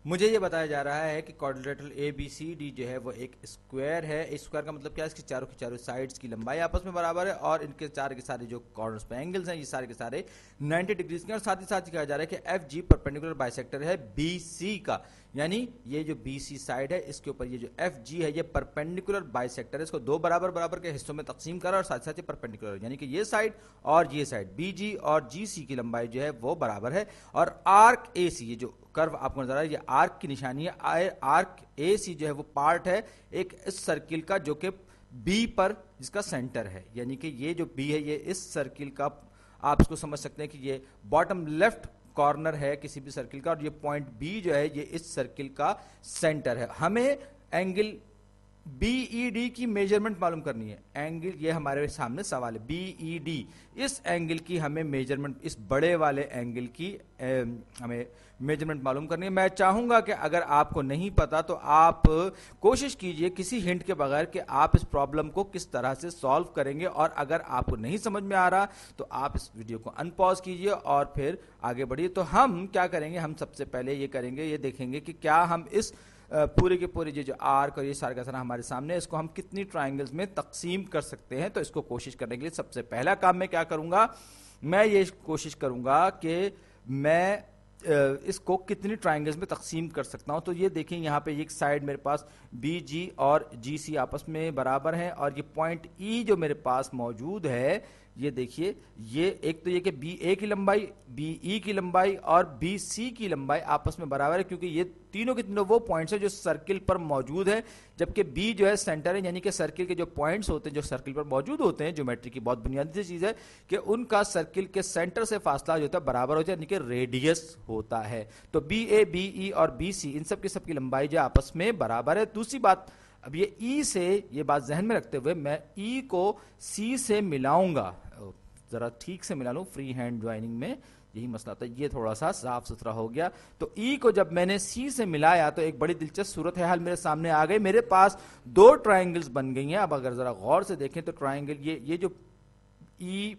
मुझे ये बताया जा रहा है कि quadrilateral A B C D जो है वो एक स्क्वायर है। इस स्क्वायर का मतलब क्या है, इसकी चारों की चारों साइड्स की लंबाई आपस में बराबर है और इनके सारे के सारे जो कॉर्नर्स पे एंगल्स हैं ये सारे के सारे 90 डिग्रीज के, और साथ ही साथ कहा जा रहा है कि एफ जी परपेंडिकुलर बाइसेक्टर है बी सी का, यानी ये जो बी सी साइड है इसके ऊपर ये जो एफ जी है ये परपेंडिकुलर बाइसेक्टर है। इसको दो बराबर बराबर के हिस्सों में तकसीम करा और साथ साथ ये परपेंडिकुलर, यानी कि ये साइड और ये साइड बी जी और जी सी की लंबाई जो है वो बराबर है। और आर्क ए सी, ये जो कर्व आपको नजर आ रहा है ये आर्क की निशानी है। आर्क ए सी जो है वो पार्ट है एक इस सर्किल का जो कि बी पर जिसका सेंटर है, यानी कि ये जो बी है ये इस सर्किल का, आप इसको समझ सकते हैं कि ये बॉटम लेफ्ट कॉर्नर है किसी भी सर्किल का, और ये पॉइंट बी जो है ये इस सर्किल का सेंटर है। हमें एंगल बीईडी की मेजरमेंट मालूम करनी है। एंगल, ये हमारे सामने सवाल है, बीईडी, इस एंगल की हमें मेजरमेंट, इस बड़े वाले एंगल की हमें मेजरमेंट मालूम करनी है। मैं चाहूंगा कि अगर आपको नहीं पता तो आप कोशिश कीजिए किसी हिंट के बगैर कि आप इस प्रॉब्लम को किस तरह से सॉल्व करेंगे, और अगर आपको नहीं समझ में आ रहा तो आप इस वीडियो को अनपॉज कीजिए और फिर आगे बढ़िए। तो हम क्या करेंगे, हम सबसे पहले ये करेंगे, ये देखेंगे कि क्या हम इस पूरे के पूरे जो आर्क और ये सारा का सारा हमारे सामने है, इसको हम कितनी ट्राइंगल्स में तकसीम कर सकते हैं। तो इसको कोशिश करने के लिए सबसे पहला काम मैं क्या करूंगा, मैं ये कोशिश करूंगा कि मैं इसको कितनी ट्राइंगल्स में तकसीम कर सकता हूं। तो ये देखें यहाँ पे एक साइड मेरे पास बी जी और जी सी आपस में बराबर हैं, और ये पॉइंट ई जो मेरे पास मौजूद है, ये देखिए, ये एक तो ये कि बी ए की लंबाई, बी ई की लंबाई और बी सी की लंबाई आपस में बराबर है, क्योंकि ये तीनों के तीनों वो पॉइंट्स हैं जो सर्किल पर मौजूद है, जबकि बी जो है सेंटर है, यानी कि सर्किल के जो पॉइंट्स होते हैं जो सर्किल पर मौजूद होते हैं, ज्योमेट्री की बहुत बुनियादी सी चीज है कि उनका सर्किल के सेंटर से फासला जो होता है बराबर होता है, यानी कि रेडियस होता है। तो बी ए, बी ई और बी सी, इन सब की लंबाई जो आपस में बराबर है। दूसरी बात, अब ये ई से, ये बात जहन में रखते हुए मैं ई को सी से मिलाऊंगा, जरा ठीक से मिला लूं, फ्री हैंड ज्वाइनिंग में यही मसला था, ये थोड़ा सा साफ सुथरा हो गया। तो ई को जब मैंने सी से मिलाया तो एक बड़ी दिलचस्प सूरत हाल मेरे सामने आ गई, मेरे पास दो ट्राइंगल्स बन गई हैं। अब अगर जरा गौर से देखें तो ट्राइंगल ये जो ई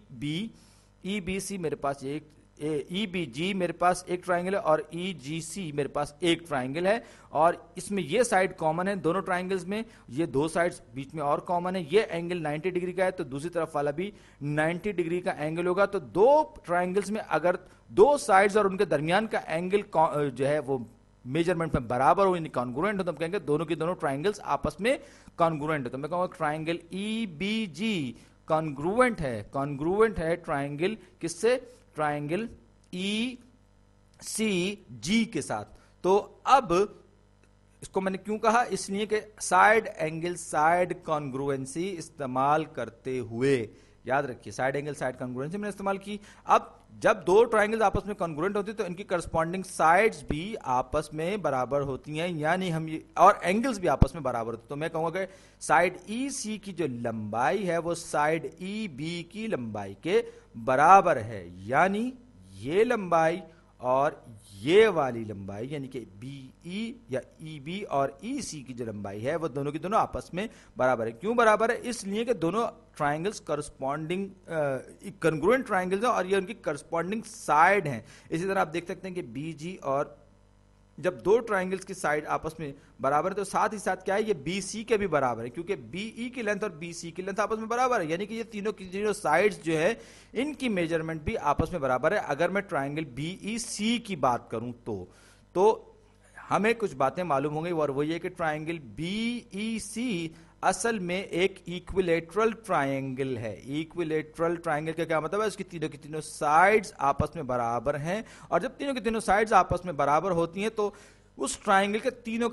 बी सी मेरे पास एक, ई बी जी मेरे पास एक ट्राइंगल है और ई जी सी मेरे पास एक ट्राइंगल है, और इसमें ये साइड कॉमन है दोनों ट्राइंगल्स में, ये दो साइड्स बीच में और कॉमन है। ये एंगल 90 डिग्री का है तो दूसरी तरफ वाला भी 90 डिग्री का एंगल होगा। तो दो ट्राइंगल्स में अगर दो साइड्स और उनके दरमियान का एंगल जो है वो मेजरमेंट में बराबर हो, यानी कॉन्ग्रुएंट हो, तो हम कहेंगे दोनों की दोनों ट्राइंगल्स आपस में कॉन्ग्रुएंट हो। तो मैं कहूंगा ट्राइंगल ई बी जी कॉन्ग्रुएंट है ट्राइंगल किससे, ट्राइंगल ई सी जी के साथ। तो अब इसको मैंने क्यों कहा, इसलिए कि साइड एंगल साइड कॉन्ग्रुएंसी इस्तेमाल करते हुए, याद रखिए साइड एंगल साइड कॉन्ग्रुएंसी मैंने इस्तेमाल की। अब जब दो ट्राइंगल्स आपस में कॉन्ग्रुएंट होती है तो इनकी करस्पॉन्डिंग साइड्स भी आपस में बराबर होती हैं, यानी हम ये, और एंगल्स भी आपस में बराबर होते हैं। तो मैं कहूंगा कि साइड ई सी की जो लंबाई है वो साइड ई बी की लंबाई के बराबर है, यानी ये लंबाई और ये वाली लंबाई, यानी कि बी ई या ई बी और ई सी की जो लंबाई है वो दोनों की दोनों आपस में बराबर है। क्यों बराबर है, इसलिए कि दोनों ट्राइंगल्स करस्पॉन्डिंग कॉन्ग्रुएंट ट्राइंगल्स हैं और ये उनकी करस्पॉन्डिंग साइड हैं। इसी तरह आप देख सकते हैं कि बी जी और जब दो ट्राइंगल्स की साइड आपस में बराबर है तो साथ ही साथ क्या है, ये बी सी के भी बराबर है, क्योंकि बी ई की लेंथ और बी सी की लेंथ आपस में बराबर है, यानी कि ये तीनों की तीनों साइड्स जो है इनकी मेजरमेंट भी आपस में बराबर है। अगर मैं ट्राइंगल बी ई सी की बात करूं तो हमें कुछ बातें मालूम होंगी, और वो ये कि ट्राइंगल बी ई सी असल में एक इक्विलेटरल ट्रायंगल है। इक्विलेटरल ट्रायंगल का क्या मतलब है, उसकी तीनों की तीनों साइड्स आपस में बराबर हैं, और जब तीनों की तीनों साइड्स आपस में बराबर होती हैं तो उस ट्रायंगल के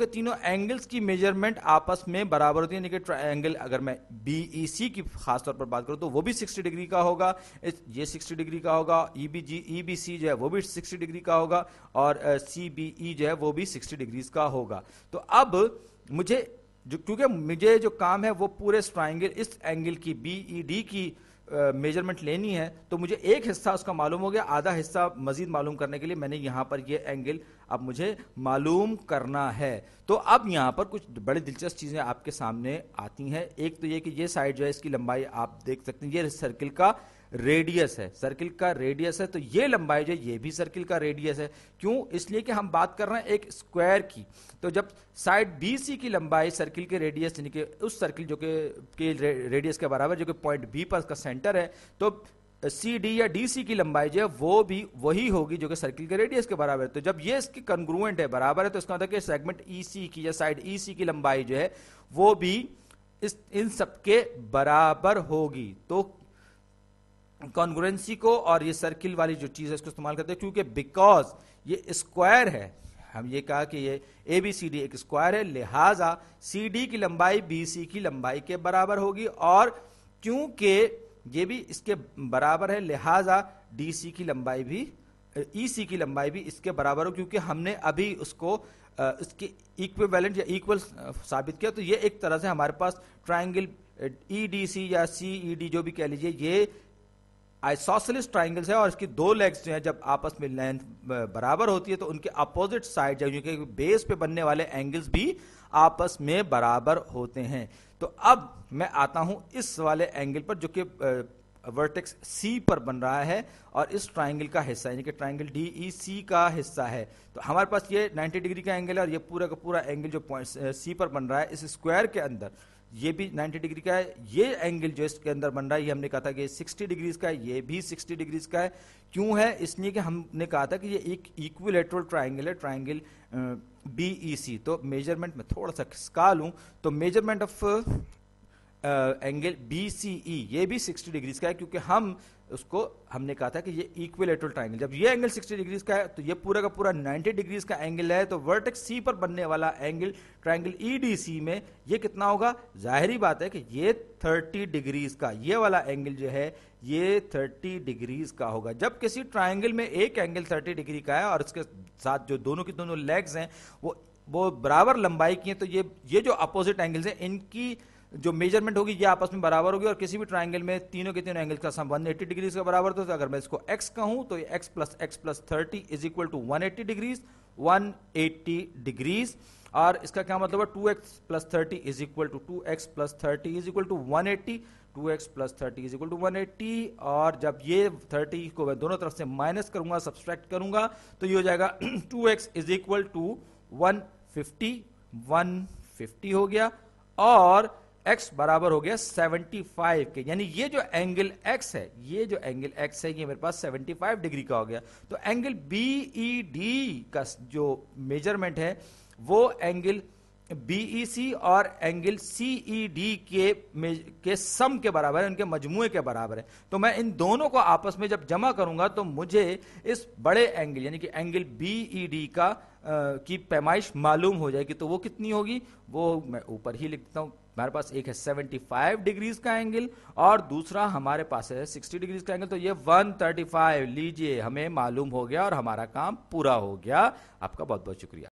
तीनों एंगल्स की मेजरमेंट आपस में बराबर होती है। यानी कि ट्रायंगल, अगर मैं बीईसी की खासतौर पर बात करूं तो वो भी 60 डिग्री का होगा, ये 60 डिग्री का होगा, ईबीसी जो है वो भी 60 डिग्री का होगा, और सीबीई जो है वो भी 60 डिग्री का होगा। तो अब मुझे क्योंकि मुझे जो काम है वो पूरे ट्रायंगल इस एंगल की बीईडी की मेजरमेंट लेनी है, तो मुझे एक हिस्सा उसका मालूम हो गया, आधा हिस्सा मजीद मालूम करने के लिए मैंने यहां पर ये एंगल अब मुझे मालूम करना है। तो अब यहां पर कुछ बड़ी दिलचस्प चीजें आपके सामने आती हैं। एक तो ये कि ये साइड जो है इसकी लंबाई आप देख सकते हैं, ये सर्किल का रेडियस है, सर्किल का रेडियस है, तो ये लंबाई जो है ये भी सर्किल का रेडियस है। क्यों? इसलिए कि हम बात कर रहे हैं एक स्क्वायर की। तो जब साइड BC की लंबाई सर्किल के रेडियस यानी कि उस सर्किल जो कि रेडियस के बराबर जो कि पॉइंट B पर उसका सेंटर है, तो CD या DC की लंबाई जो है वो भी वही होगी जो कि सर्किल के रेडियस के बराबर है। तो जब ये इसकी कॉन्ग्रुएंट है, बराबर है, तो इसका मतलब कि सेगमेंट EC की या साइड EC की लंबाई जो है वो भी इन सबके बराबर होगी। तो कॉन्ग्रुएंसी को और ये सर्किल वाली जो चीज है इसको इस्तेमाल करते हैं, क्योंकि बिकॉज ये स्क्वायर है, हम ये कहा कि ये ABCD एक स्क्वायर है, लिहाजा CD की लंबाई BC की लंबाई के बराबर होगी, और क्योंकि ये भी इसके बराबर है लिहाजा DC की लंबाई भी EC की लंबाई भी इसके बराबर हो, क्योंकि हमने अभी उसको इसके इक्विवेलेंट या इक्वल साबित किया। तो ये एक तरह से हमारे पास ट्राइंगल EDC या CED जो भी कह लीजिए, ये आइसोसेलेस ट्राइंगल्स है, और इसकी दो लेग्स जो है जब आपस में लेंथ बराबर होती है तो उनके अपोजिट साइड जो बेस पे बनने वाले एंगल्स भी आपस में बराबर होते हैं। तो अब मैं आता हूं इस वाले एंगल पर जो कि वर्टेक्स C पर बन रहा है और इस ट्राइंगल का हिस्सा यानी कि ट्राइंगल DEC का हिस्सा है। तो हमारे पास ये 90 डिग्री का एंगल है, और ये पूरा का पूरा एंगल जो पॉइंट C पर बन रहा है इस स्क्वायर के अंदर, ये भी 90 डिग्री का है। ये एंगल जो इसके अंदर बन रहा है ये हमने कहा था कि 60 डिग्रीज का है, ये भी 60 डिग्रीज का है। क्यों है? इसलिए कि हमने कहा था कि ये एक इक्विलेटरल ट्राइंगल है, ट्राइंगल BEC। तो मेजरमेंट में थोड़ा सा खिसका लूं तो मेजरमेंट ऑफ एंगल BCE ये भी 60 डिग्रीज का है, क्योंकि हमने कहा था कि ये इक्विलेटरल ट्राइंगल, जब ये एंगल 60 डिग्रीज का है तो ये पूरा का पूरा 90 डिग्रीज का एंगल है। तो वर्टेक्स C पर बनने वाला एंगल ट्राइंगल EDC में ये कितना होगा? जाहिर बात है कि ये 30 डिग्रीज का, ये वाला एंगल जो है ये 30 डिग्रीज का होगा। जब किसी ट्राइंगल में एक एंगल 30 डिग्री का है और इसके साथ जो दोनों की दोनों लेग्स हैं वो बराबर लंबाई की हैं, तो ये जो अपोजिट एंगल्स हैं इनकी जो मेजरमेंट होगी ये आपस में बराबर होगी। और किसी भी ट्राइंगल में तीनों के तीनों एंगल्स का सम 180 डिग्री का बराबर। तो अगर मैं इसको x कहूं तो ये x plus 30 is equal to 180 degrees, 180 degrees. और इसका क्या मतलब है? 2x plus 30 is equal to 2x plus 30 is equal to 180, 2x plus 30 is equal to 180। और जब ये 30 को मैं दोनों तरफ से माइनस करूंगा, सब्सट्रैक्ट करूंगा, तो ये हो जाएगा 2x इज इक्वल टू 150 हो गया, और x बराबर हो गया 75 के। यानी ये जो एंगल x है, ये मेरे पास 75 डिग्री का हो गया। तो एंगल BED का जो मेजरमेंट है वो एंगल BEC और एंगल CED के सम के बराबर है, उनके मजमूए के बराबर है। तो मैं इन दोनों को आपस में जब जमा करूंगा तो मुझे इस बड़े एंगल यानी कि एंगल BED की पैमाइश मालूम हो जाएगी। तो वो कितनी होगी वो मैं ऊपर ही लिखता हूं। हमारे पास एक है 75 डिग्रीज का एंगल और दूसरा हमारे पास है 60 डिग्रीज का एंगल। तो ये 135 लीजिए, हमें मालूम हो गया और हमारा काम पूरा हो गया। आपका बहुत बहुत शुक्रिया।